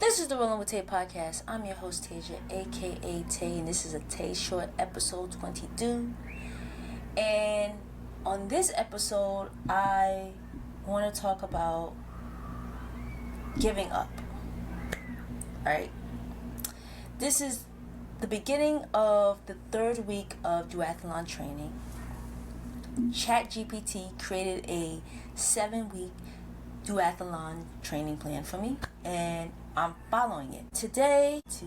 This is the Rolling with Tay podcast. I'm your host, Tasia, aka Tay, and this is a Tay Short episode 22. And on this episode, I want to talk about giving up. Right? This is the beginning of the third week of duathlon training. ChatGPT created a 7-week duathlon training plan for me, and I'm following it. Today, to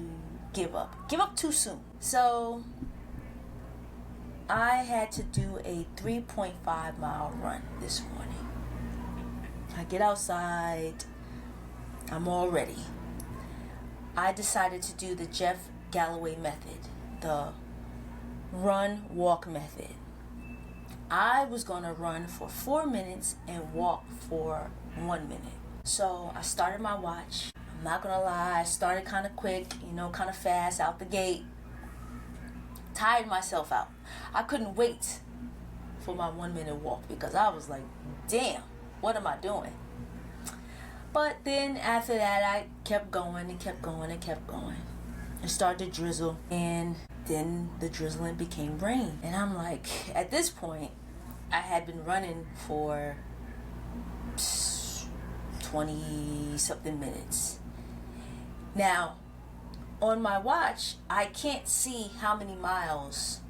give up too soon. So I had to do a 3.5 mile run this morning. I get outside, I'm all ready. I decided to do the Jeff Galloway method, the run walk method. I was gonna run for 4 minutes and walk for 1 minute. So I started my watch. I'm not gonna lie, I started kind of quick, kind of fast out the gate. Tired myself out. I couldn't wait for my 1 minute walk because I was like, damn, what am I doing? But then after that, I kept going. It started to drizzle, and then the drizzling became rain. And I'm like, at this point, I had been running for 20 something minutes. Now, on my watch, I can't see how many miles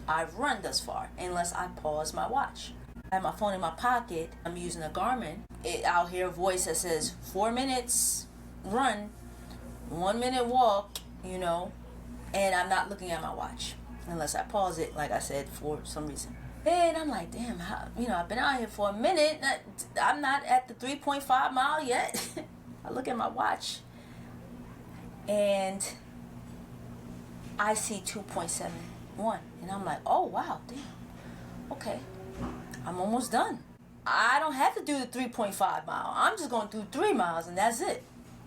I've run thus far unless I pause my watch. I have my phone in my pocket. I'm using a Garmin. I'll hear a voice that says 4 minutes run, 1 minute walk, and I'm not looking at my watch unless I pause it, like I said, for some reason. Then I'm like, damn, I've been out here for a minute. I'm not at the 3.5 mile yet. I look at my watch and I see 2.71, and I'm like, oh wow, damn, okay, I'm almost done. I don't have to do the 3.5 mile. I'm just going to do 3 miles and that's it,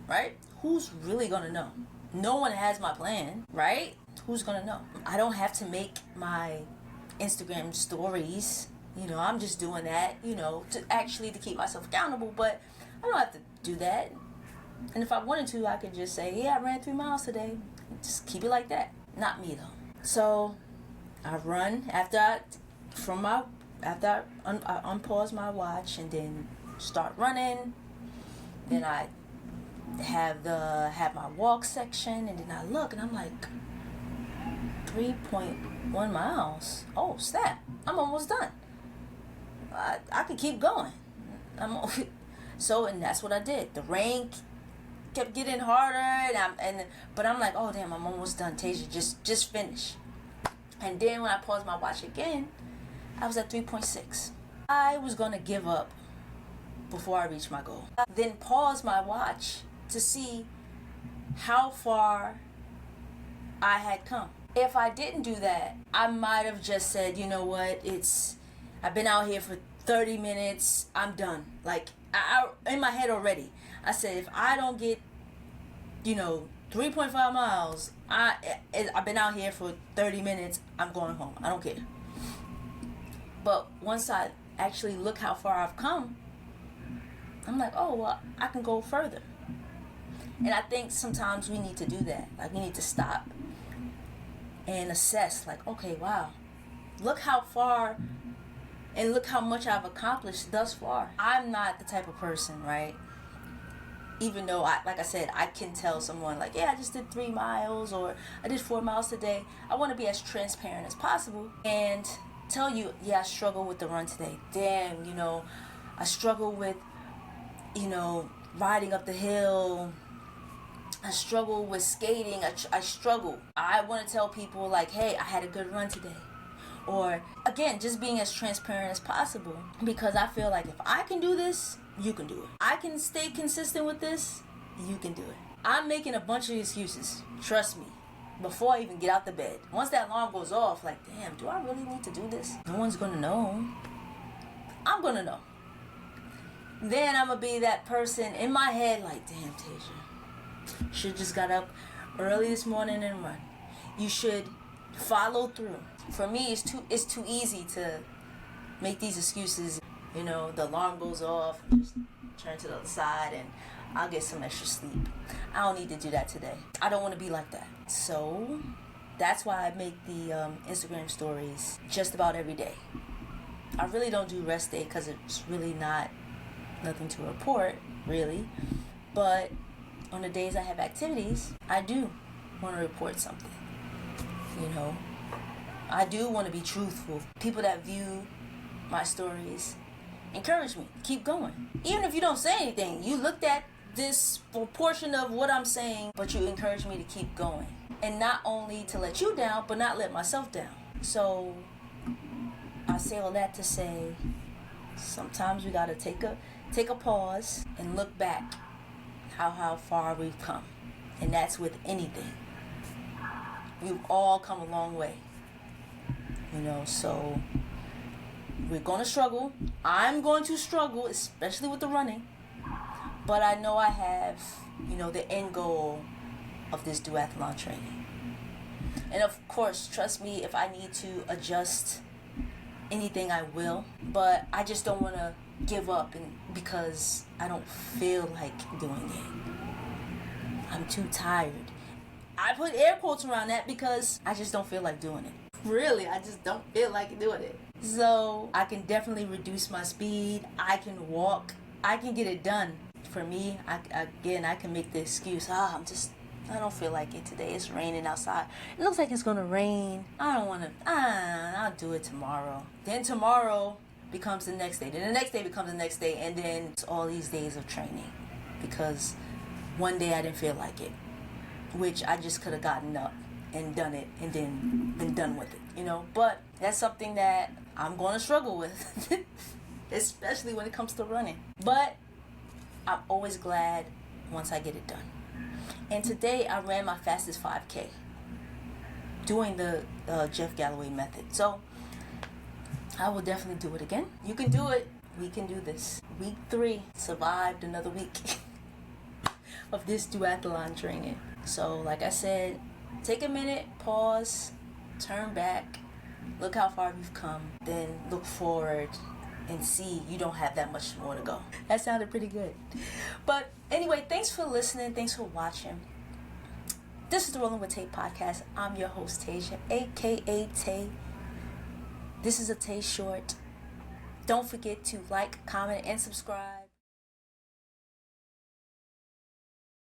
right? Who's really going to know? No one has my plan, right? Who's going to know? I don't have to make my Instagram stories. I'm just doing that, to keep myself accountable, but I don't have to do that. And if I wanted to, I could just say, yeah, I ran 3 miles today. Just keep it like that. Not me though. So I run after I unpause my watch and then start running. Then I have my walk section, and then I look and I'm like, 3.1 miles. Oh snap! I'm almost done. I could keep going. And that's what I did. The rain kept getting harder, but I'm like, oh damn, I'm almost done. Tasia, just finish. And then when I paused my watch again, I was at 3.6. I was gonna give up before I reached my goal. Then pause my watch to see how far I had come. If I didn't do that, I might have just said, you know what, I've been out here for 30 minutes, I'm done. Like, I in my head already, I said, if I don't get, 3.5 miles, I've been out here for 30 minutes, I'm going home. I don't care. But once I actually look how far I've come, I'm like, oh, well, I can go further. And I think sometimes we need to do that. Like, we need to stop and assess, like, okay, wow, look how far and look how much I've accomplished thus far. I'm not the type of person, right? Even though, like I said, I can tell someone, like, yeah, I just did 3 miles or I did 4 miles today. I want to be as transparent as possible and tell you, yeah, I struggle with the run today. Damn, I struggle with, riding up the hill. I struggle with skating. I struggle. I want to tell people, like, hey, I had a good run today. Or, again, just being as transparent as possible. Because I feel like if I can do this, you can do it. I can stay consistent with this, you can do it. I'm making a bunch of excuses. Trust me. Before I even get out the bed. Once that alarm goes off, like, damn, do I really need to do this? No one's going to know. I'm going to know. Then I'm going to be that person in my head, like, damn, Tasia, should just got up early this morning and run. You should follow through. For me, it's too easy to make these excuses. The alarm goes off, just turn to the other side, and I'll get some extra sleep. I don't need to do that today. I don't want to be like that. So that's why I make the Instagram stories just about every day. I really don't do rest day because it's really nothing to report, really. But on the days I have activities, I do want to report something. I do want to be truthful. People that view my stories encourage me. Keep going. Even if you don't say anything, you looked at this portion of what I'm saying, but you encourage me to keep going. And not only to let you down, but not let myself down. So I say all that to say sometimes we gotta take a pause and look back how far we've come. And that's with anything. We've all come a long way. So we're gonna struggle. I'm going to struggle, especially with the running. But I know I have, the end goal of this duathlon training. And of course, trust me, if I need to adjust anything, I will. But I just don't want to give up because I don't feel like doing it. I'm too tired. I put air quotes around that because I just don't feel like doing it. Really, I just don't feel like doing it. So I can definitely reduce my speed. I can walk. I can get it done. For me, I can make the excuse, I don't feel like it today. It's raining outside. It looks like it's going to rain. I don't want to, I'll do it tomorrow. Then tomorrow becomes the next day. Then the next day becomes the next day. And then it's all these days of training. Because one day I didn't feel like it. Which I just could have gotten up and done it and then been done with it, But that's something that I'm going to struggle with. Especially when it comes to running. But I'm always glad once I get it done. And today I ran my fastest 5K doing the Jeff Galloway method. So I will definitely do it again. You can do it. We can do this. Week 3 survived another week of this duathlon training. So like I said, take a minute, pause, turn back, look how far you've come, then look forward and see you don't have that much more to go. That sounded pretty good. But anyway, thanks for listening. Thanks for watching. This is the Rolling with Tay podcast. I'm your host, Tasia, a.k.a. Tay. This is a Tay Short. Don't forget to like, comment, and subscribe.